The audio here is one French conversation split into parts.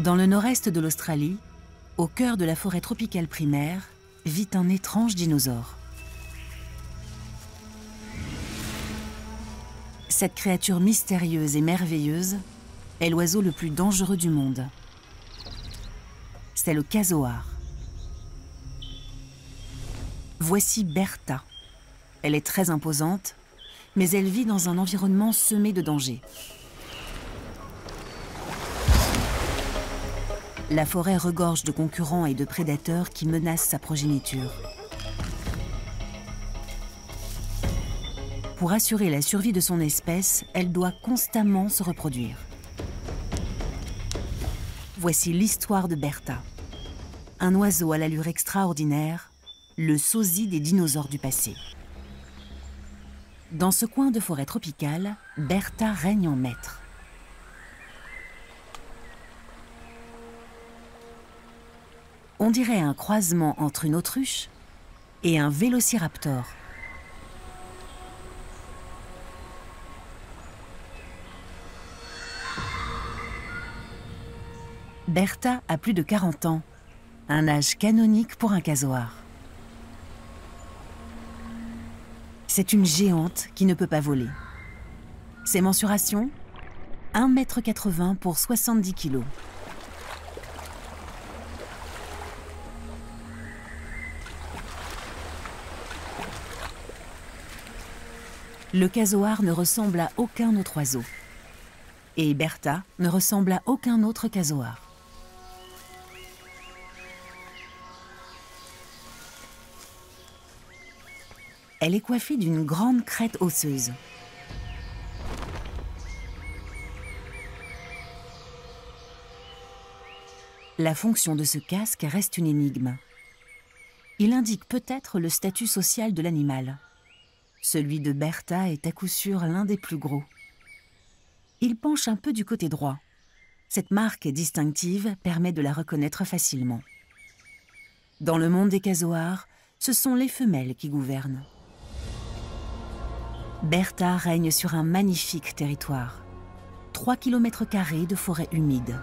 Dans le nord-est de l'Australie, au cœur de la forêt tropicale primaire, vit un étrange dinosaure. Cette créature mystérieuse et merveilleuse est l'oiseau le plus dangereux du monde. C'est le casoar. Voici Bertha. Elle est très imposante, mais elle vit dans un environnement semé de dangers. La forêt regorge de concurrents et de prédateurs qui menacent sa progéniture. Pour assurer la survie de son espèce, elle doit constamment se reproduire. Voici l'histoire de Bertha. Un oiseau à l'allure extraordinaire, le sosie des dinosaures du passé. Dans ce coin de forêt tropicale, Bertha règne en maître. On dirait un croisement entre une autruche et un vélociraptor. Bertha a plus de 40 ans, un âge canonique pour un casoar. C'est une géante qui ne peut pas voler. Ses mensurations, 1,80 m pour 70 kg. Le casoar ne ressemble à aucun autre oiseau. Et Bertha ne ressemble à aucun autre casoar. Elle est coiffée d'une grande crête osseuse. La fonction de ce casque reste une énigme. Il indique peut-être le statut social de l'animal. Celui de Bertha est à coup sûr l'un des plus gros. Il penche un peu du côté droit. Cette marque distinctive permet de la reconnaître facilement. Dans le monde des casoars, ce sont les femelles qui gouvernent. Bertha règne sur un magnifique territoire. 3 km² de forêt humide.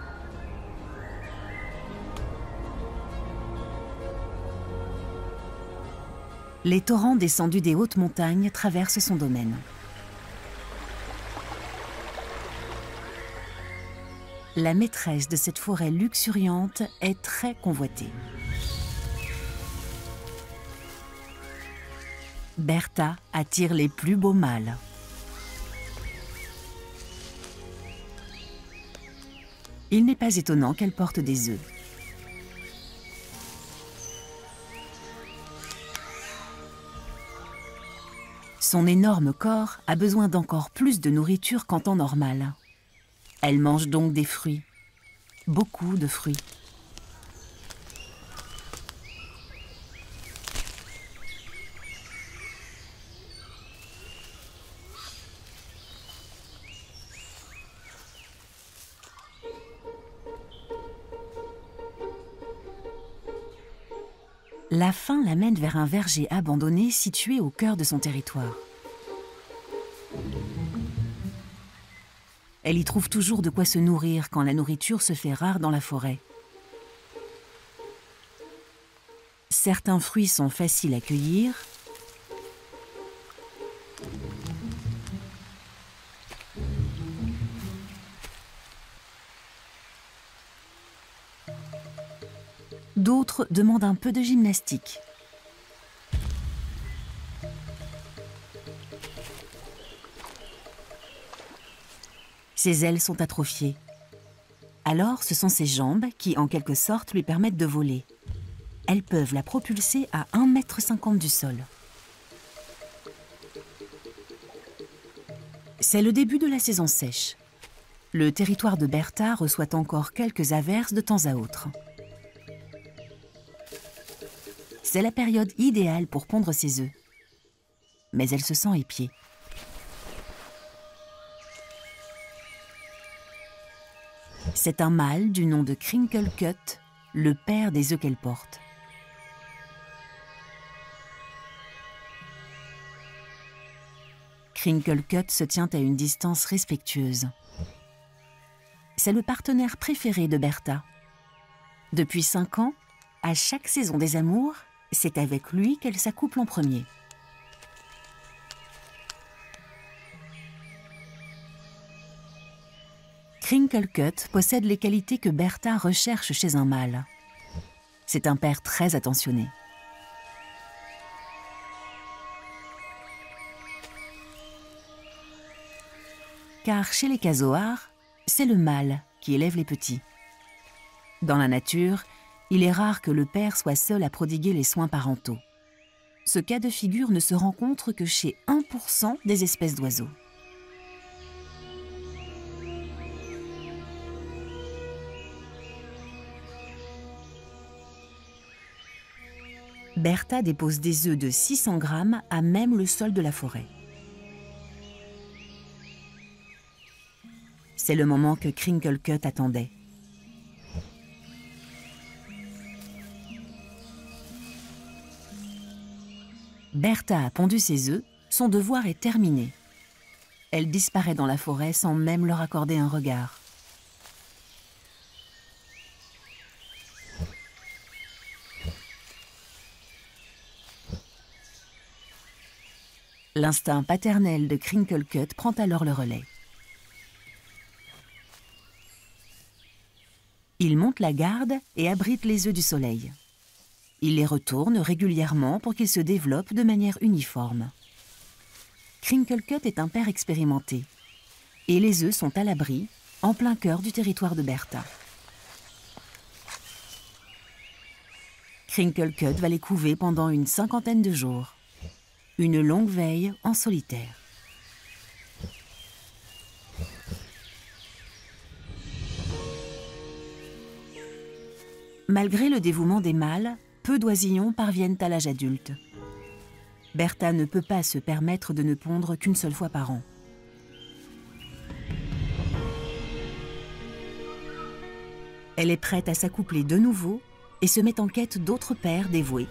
Les torrents descendus des hautes montagnes traversent son domaine. La maîtresse de cette forêt luxuriante est très convoitée. Bertha attire les plus beaux mâles. Il n'est pas étonnant qu'elle porte des œufs. Son énorme corps a besoin d'encore plus de nourriture qu'en temps normal. Elle mange donc des fruits, beaucoup de fruits. La faim l'amène vers un verger abandonné situé au cœur de son territoire. Elle y trouve toujours de quoi se nourrir quand la nourriture se fait rare dans la forêt. Certains fruits sont faciles à cueillir. D'autres demandent un peu de gymnastique. Ses ailes sont atrophiées. Alors, ce sont ses jambes qui, en quelque sorte, lui permettent de voler. Elles peuvent la propulser à 1,50 m du sol. C'est le début de la saison sèche. Le territoire de Bertha reçoit encore quelques averses de temps à autre. C'est la période idéale pour pondre ses œufs. Mais elle se sent épiée. C'est un mâle du nom de Crinklecut, le père des œufs qu'elle porte. Crinklecut se tient à une distance respectueuse. c'est le partenaire préféré de Bertha. Depuis 5 ans, à chaque saison des amours, c'est avec lui qu'elle s'accouple en premier. Crinklecut possède les qualités que Bertha recherche chez un mâle. C'est un père très attentionné. Car chez les casoars, c'est le mâle qui élève les petits. Dans la nature, il est rare que le père soit seul à prodiguer les soins parentaux. Ce cas de figure ne se rencontre que chez 1% des espèces d'oiseaux. Bertha dépose des œufs de 600 grammes à même le sol de la forêt. C'est le moment que Crinklecut attendait. Bertha a pondu ses œufs, son devoir est terminé. Elle disparaît dans la forêt sans même leur accorder un regard. L'instinct paternel de Crinklecut prend alors le relais. Il monte la garde et abrite les œufs du soleil. Il les retourne régulièrement pour qu'ils se développent de manière uniforme. Crinklecut est un père expérimenté. Et les œufs sont à l'abri, en plein cœur du territoire de Bertha. Crinklecut va les couver pendant une 50aine de jours. Une longue veille en solitaire. Malgré le dévouement des mâles, peu d'oisillons parviennent à l'âge adulte. Bertha ne peut pas se permettre de ne pondre qu'une seule fois par an. Elle est prête à s'accoupler de nouveau et se met en quête d'autres pères dévoués.